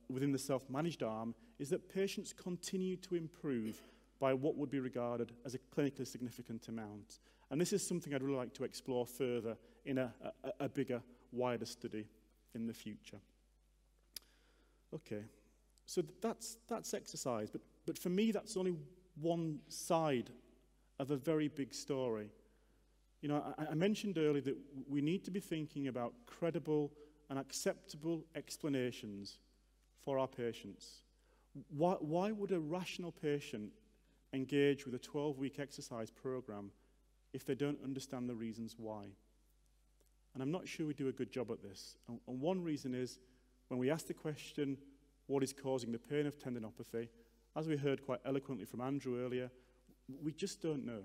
within the self-managed arm, is that patients continued to improve by what would be regarded as a clinically significant amount. And this is something I'd really like to explore further in a bigger, wider study in the future. Okay, so that's exercise, but for me that's only one side of a very big story. You know, I mentioned earlier that we need to be thinking about credible and acceptable explanations for our patients. Why would a rational patient engage with a 12-week exercise program if they don't understand the reasons why? And I'm not sure we do a good job at this. And one reason is, when we ask the question, what is causing the pain of tendinopathy, as we heard quite eloquently from Andrew earlier, we just don't know.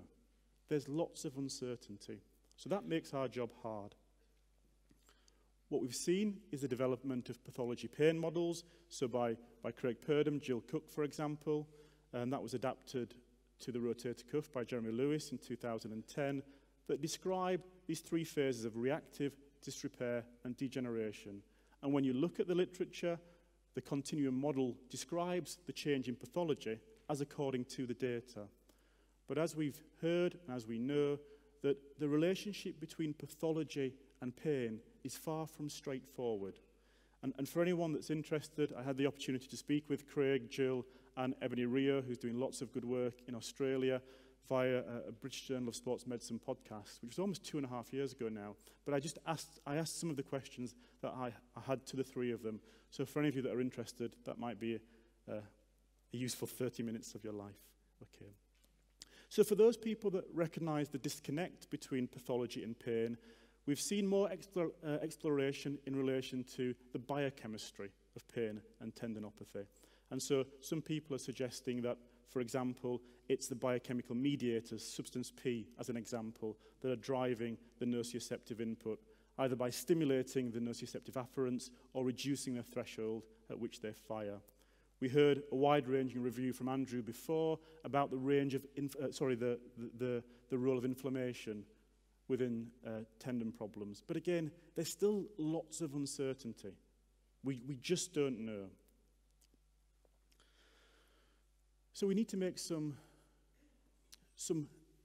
There's lots of uncertainty. So that makes our job hard. What we've seen is the development of pathology pain models, so by Craig Purdom, Jill Cook, for example, and that was adapted to the rotator cuff by Jeremy Lewis in 2010, that describe these 3 phases of reactive, disrepair, and degeneration. And when you look at the literature, the continuum model describes the change in pathology as according to the data. But as we've heard, and as we know, that the relationship between pathology and pain is far from straightforward. And for anyone that's interested, I had the opportunity to speak with Craig, Jill, and Ebony Rio, who's doing lots of good work in Australia via a British Journal of Sports Medicine podcast, which was almost 2.5 years ago now. But I asked some of the questions that I had to the 3 of them. So for any of you that are interested, that might be a useful 30 minutes of your life. Okay. So for those people that recognize the disconnect between pathology and pain, we've seen more exploration in relation to the biochemistry of pain and tendinopathy. And so some people are suggesting that, for example, it's the biochemical mediators, substance P as an example, that are driving the nociceptive input, either by stimulating the nociceptive afferents or reducing the threshold at which they fire. We heard a wide-ranging review from Andrew before about the range of the role of inflammation within tendon problems. But again, there's still lots of uncertainty. We just don't know. So we need to make some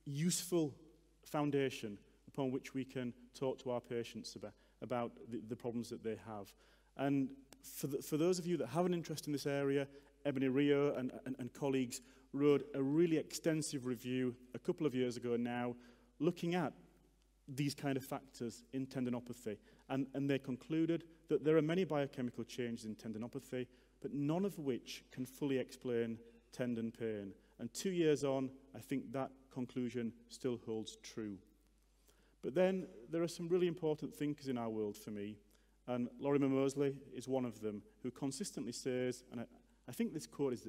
useful foundation upon which we can talk to our patients about the problems that they have. And for those of you that have an interest in this area, Ebony Rio and colleagues wrote a really extensive review a couple of years ago now, looking at these kind of factors in tendinopathy. And they concluded that there are many biochemical changes in tendinopathy, but none of which can fully explain tendon pain. And 2 years on, I think that conclusion still holds true. But then there are some really important thinkers in our world for me, And Lorimer Moseley is one of them, who consistently says, and I think this quote is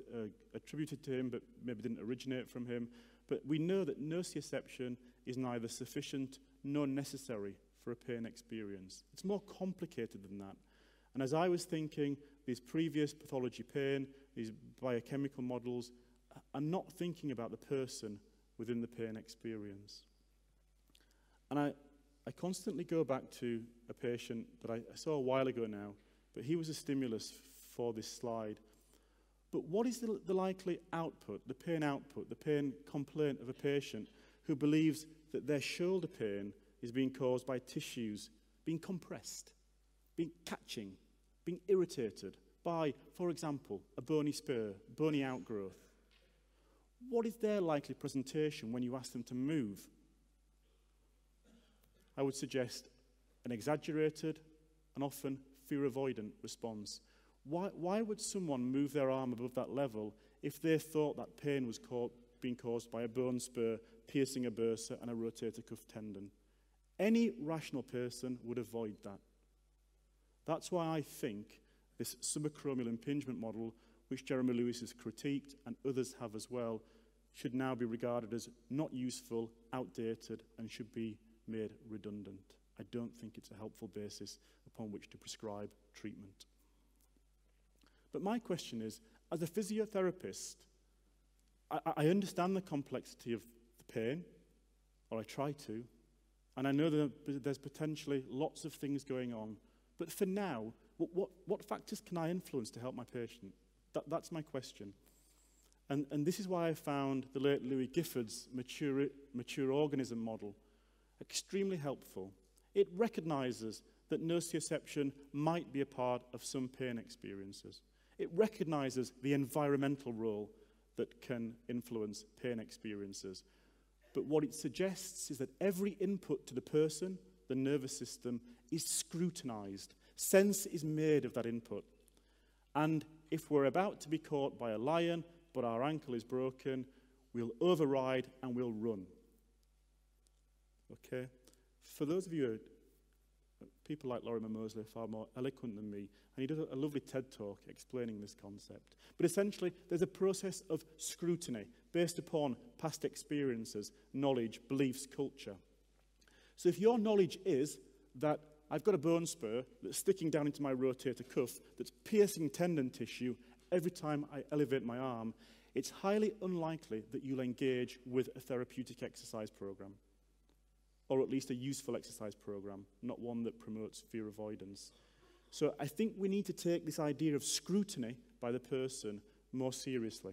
attributed to him, but maybe didn't originate from him, but we know that nociception is neither sufficient nor necessary for a pain experience. It's more complicated than that. And as I was thinking, these previous pathology pain, these biochemical models, are not thinking about the person within the pain experience. And I constantly go back to a patient that I saw a while ago now, but he was a stimulus for this slide. But what is the likely output, the pain complaint of a patient who believes that their shoulder pain is being caused by tissues being compressed, being catching, being irritated by, for example, a bony spur, bony outgrowth? What is their likely presentation when you ask them to move? I would suggest an exaggerated and often fear-avoidant response. Why would someone move their arm above that level if they thought that pain was being caused by a bone spur piercing a bursa and a rotator cuff tendon? Any rational person would avoid that. That's why I think this subacromial impingement model, which Jeremy Lewis has critiqued and others have as well, should now be regarded as not useful, outdated, and should be made redundant. I don't think it's a helpful basis upon which to prescribe treatment. But my question is, as a physiotherapist, I understand the complexity of the pain, or I try to, and I know that there's potentially lots of things going on. But for now, what factors can I influence to help my patient? That's my question. And this is why I found the late Louis Gifford's mature organism model extremely helpful. It recognizes that nociception might be a part of some pain experiences. It recognizes the environmental role that can influence pain experiences. But what it suggests is that every input to the person, the nervous system, is scrutinized. Sense is made of that input. And if we're about to be caught by a lion, but our ankle is broken, we'll override and we'll run. Okay? For those of you, people like Lorimer Moseley are far more eloquent than me, and he does a lovely TED talk explaining this concept. But essentially, there's a process of scrutiny based upon past experiences, knowledge, beliefs, culture. So if your knowledge is that I've got a bone spur that's sticking down into my rotator cuff that's piercing tendon tissue every time I elevate my arm, it's highly unlikely that you'll engage with a therapeutic exercise program, or at least a useful exercise program, not one that promotes fear avoidance. So I think we need to take this idea of scrutiny by the person more seriously.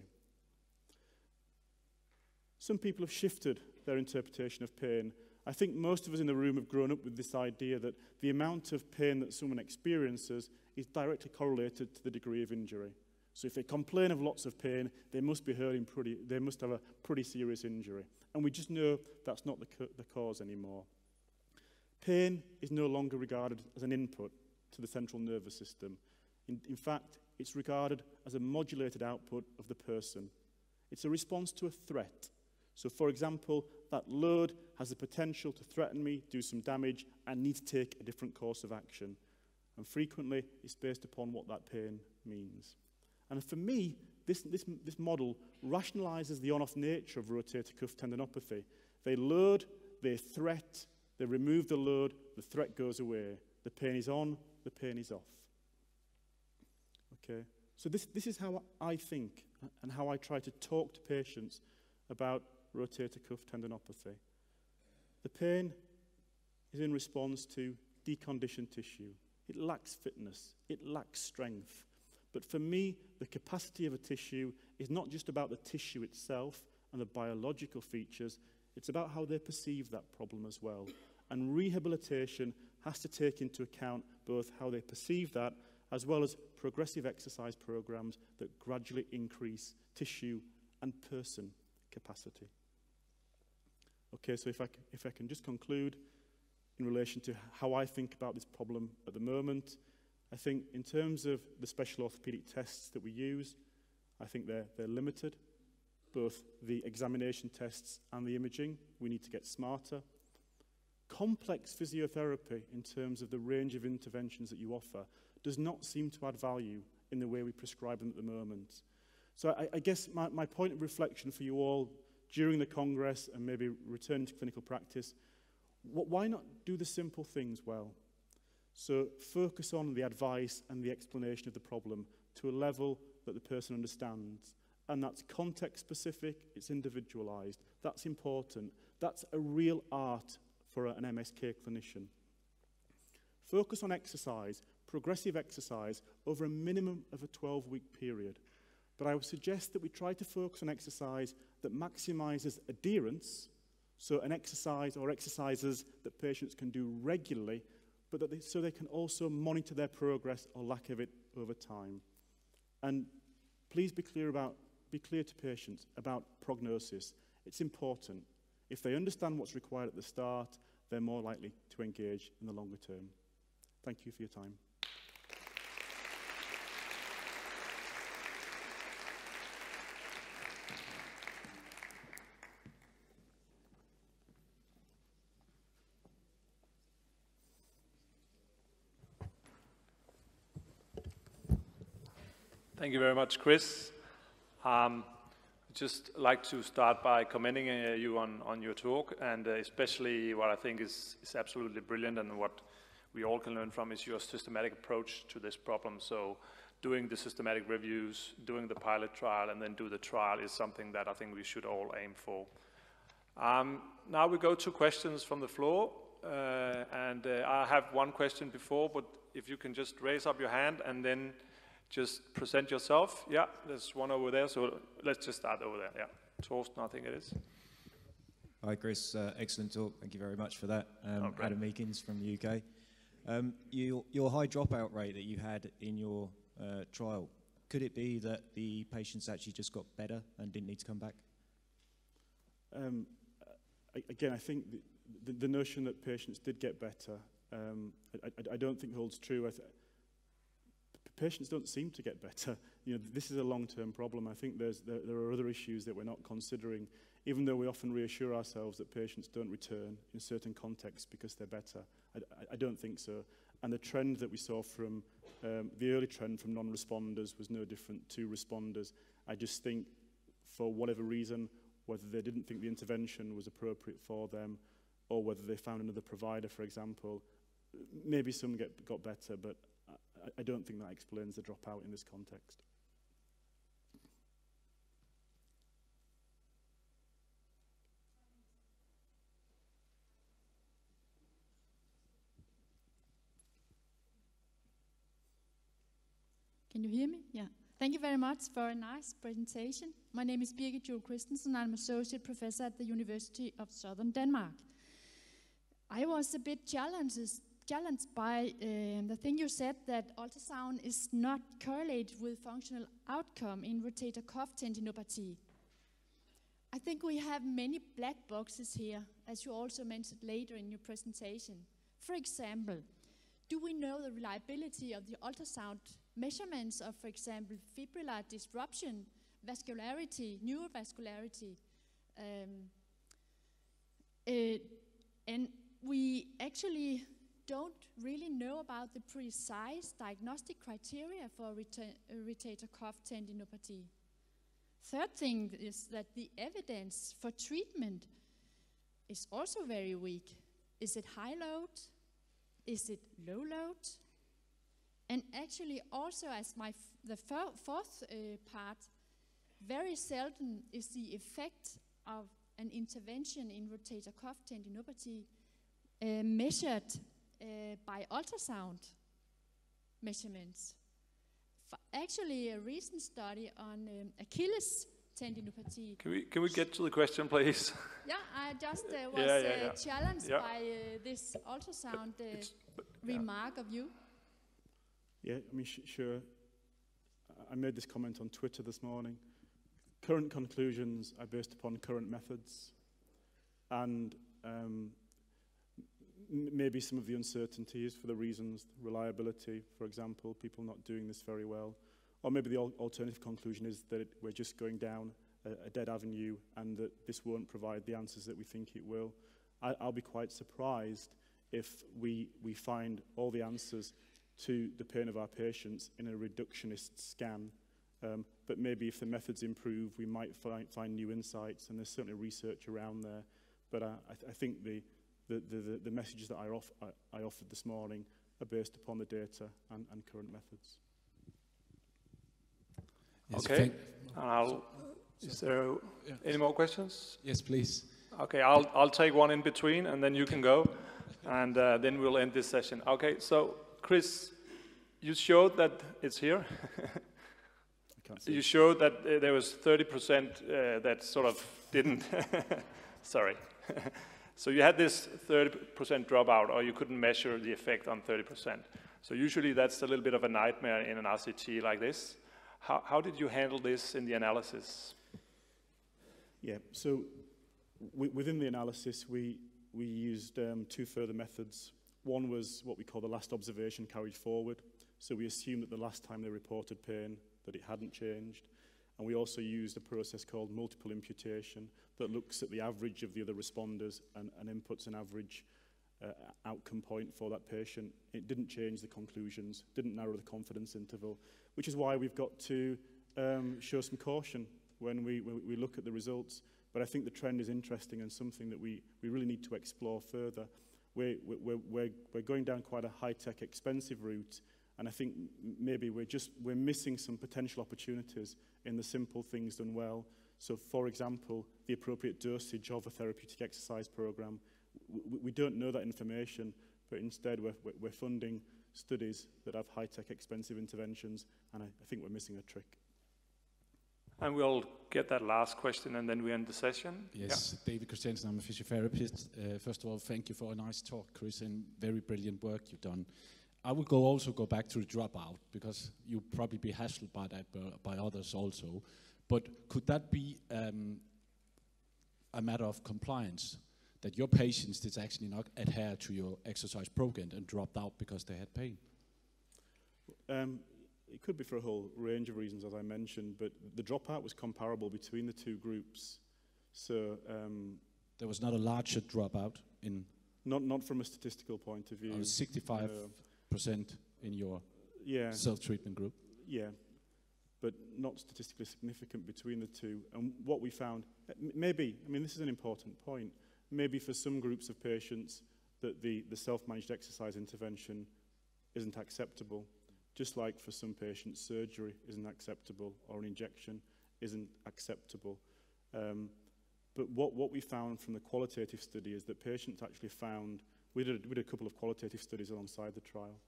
Some people have shifted their interpretation of pain. I think most of us in the room have grown up with this idea that the amount of pain that someone experiences is directly correlated to the degree of injury. So if they complain of lots of pain, they must be hurting they must have a pretty serious injury. And we just know that's not the cause anymore. Pain is no longer regarded as an input to the central nervous system. In fact, it's regarded as a modulated output of the person. It's a response to a threat. So for example, that load has the potential to threaten me, do some damage, and need to take a different course of action. And frequently, it's based upon what that pain means. And for me, this model rationalizes the on-off nature of rotator cuff tendinopathy. They load, they threat, they remove the load, the threat goes away. The pain is on, the pain is off. Okay? So this is how I think and how I try to talk to patients about rotator cuff tendinopathy. The pain is in response to deconditioned tissue. It lacks fitness, it lacks strength. But for me, the capacity of a tissue is not just about the tissue itself and the biological features, it's about how they perceive that problem as well. And rehabilitation has to take into account both how they perceive that as well as progressive exercise programs that gradually increase tissue and person capacity. Okay, so if I can just conclude in relation to how I think about this problem at the moment, I think in terms of the special orthopedic tests that we use, I think they're limited, both the examination tests and the imaging. We need to get smarter. complex physiotherapy in terms of the range of interventions that you offer does not seem to add value in the way we prescribe them at the moment. So I guess my point of reflection for you all during the Congress and maybe returning to clinical practice, why not do the simple things well? So focus on the advice and the explanation of the problem to a level that the person understands. And that's context specific, it's individualized. That's important. That's a real art for an MSK clinician. Focus on exercise, progressive exercise, over a minimum of a 12-week period. But I would suggest that we try to focus on exercise that maximizes adherence, so an exercise or exercises that patients can do regularly, but that so they can also monitor their progress or lack of it over time. And please be clear to patients about prognosis. It's important. If they understand what's required at the start, they're more likely to engage in the longer term. Thank you for your time. Thank you very much, Chris. Just like to start by commending you on your talk, and especially what I think is absolutely brilliant and what we all can learn from is your systematic approach to this problem. So doing the systematic reviews, doing the pilot trial, and then do the trial is something that I think we should all aim for. Now we go to questions from the floor, and I have one question before, but if you can just raise up your hand and then just present yourself. Yeah, there's one over there, so let's just start over there. Yeah, Torsten, I think it is. Hi, Chris. Excellent talk. Thank you very much for that. Adam Meekins from the UK. Your high dropout rate that you had in your trial, could it be that the patients actually just got better and didn't need to come back? Again, I think the notion that patients did get better, I don't think holds true. Patients don't seem to get better. You know, this is a long-term problem. I think there are other issues that we're not considering, even though we often reassure ourselves that patients don't return in certain contexts because they're better. I don't think so. And the trend that we saw from, the early trend from non-responders was no different to responders. I just think, for whatever reason, whether they didn't think the intervention was appropriate for them, or whether they found another provider, for example, maybe some got better, but I don't think that explains the dropout in this context. Can you hear me? Yeah. Thank you very much for a nice presentation. My name is Birgit Juhl Christensen. I'm Associate Professor at the University of Southern Denmark. I was a bit challenged by the thing you said that ultrasound is not correlated with functional outcome in rotator cuff tendinopathy. I think we have many black boxes here, as you also mentioned later in your presentation. For example, do we know the reliability of the ultrasound measurements of, for example, fibrillar disruption, vascularity, neurovascularity? And we actually don't really know about the precise diagnostic criteria for rotator cuff tendinopathy. Third thing is that the evidence for treatment is also very weak. Is it high load? Is it low load? And actually also as the fourth part, very seldom is the effect of an intervention in rotator cuff tendinopathy measured by ultrasound measurements. Actually, a recent study on Achilles tendinopathy. Can we get to the question, please? Yeah, I just was challenged by this ultrasound remark of you. Yeah, I mean, sure. I made this comment on Twitter this morning. Current conclusions are based upon current methods, and maybe some of the uncertainties for the reasons, reliability, for example, people not doing this very well. Or maybe the alternative conclusion is that we're just going down a dead avenue and that this won't provide the answers that we think it will. I'll be quite surprised if we find all the answers to the pain of our patients in a reductionist scan. But maybe if the methods improve, we might find new insights, and there's certainly research around there. But I think the messages that I offered this morning are based upon the data and current methods. Yes, Okay. Is there any more questions? Yes, please. Okay, I'll take one in between, and then you can go, and then we'll end this session. Okay, so Chris, you showed that it's here. You showed that there was 30% that sort of didn't. Sorry. So you had this 30% dropout, or you couldn't measure the effect on 30%. So usually that's a little bit of a nightmare in an RCT like this. How did you handle this in the analysis? Yeah, so within the analysis, we used two further methods. One was what we call the last observation carried forward. So we assumed that the last time they reported pain, that it hadn't changed. And we also used a process called multiple imputation that looks at the average of the other responders and inputs an average outcome point for that patient. It didn't change the conclusions, didn't narrow the confidence interval, which is why we've got to show some caution when we look at the results. But I think the trend is interesting and something that we really need to explore further. We're going down quite a high-tech, expensive route, and I think maybe we're missing some potential opportunities in the simple things done well. So, for example, the appropriate dosage of a therapeutic exercise program. We don't know that information, but instead we're funding studies that have high-tech, expensive interventions, and I think we're missing a trick. And we'll get that last question, and then we end the session. Yes, yeah. David Christiansen, I'm a physiotherapist. First of all, thank you for a nice talk, Chris, and very brilliant work you've done. I will also go back to the dropout, because you'll probably be hassled by that by others also. But could that be a matter of compliance, that your patients did actually not adhere to your exercise program and dropped out because they had pain? It could be for a whole range of reasons, as I mentioned, but the dropout was comparable between the two groups. So there was not a larger dropout in... Not from a statistical point of view. 65% in your self-treatment group? Yeah, but not statistically significant between the two. And what we found, maybe, I mean, this is an important point, maybe for some groups of patients that the self-managed exercise intervention isn't acceptable, just like for some patients surgery isn't acceptable or an injection isn't acceptable. But what we found from the qualitative study is that patients actually found, we did a couple of qualitative studies alongside the trial,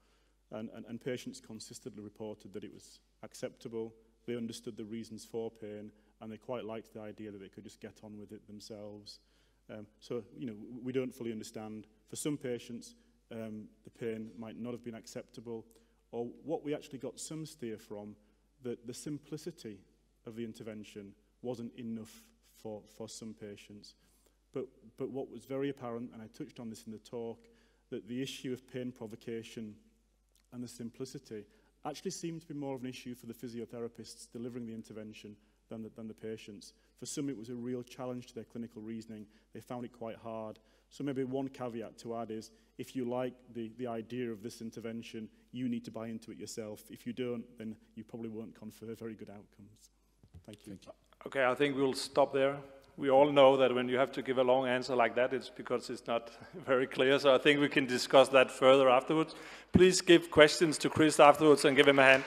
and patients consistently reported that it was acceptable, they understood the reasons for pain, and they quite liked the idea that they could just get on with it themselves. So, you know, we don't fully understand. For some patients, the pain might not have been acceptable, or what we actually got some steer from, that the simplicity of the intervention wasn't enough for some patients. But what was very apparent, and I touched on this in the talk, that the issue of pain provocation and the simplicity actually seemed to be more of an issue for the physiotherapists delivering the intervention than the patients. For some, it was a real challenge to their clinical reasoning. They found it quite hard. So maybe one caveat to add is, if you like the idea of this intervention, you need to buy into it yourself. If you don't, then you probably won't confer very good outcomes. Thank you. Thank you. Okay, I think we'll stop there. We all know that when you have to give a long answer like that, it's because it's not very clear. So I think we can discuss that further afterwards. Please give questions to Chris afterwards and give him a hand.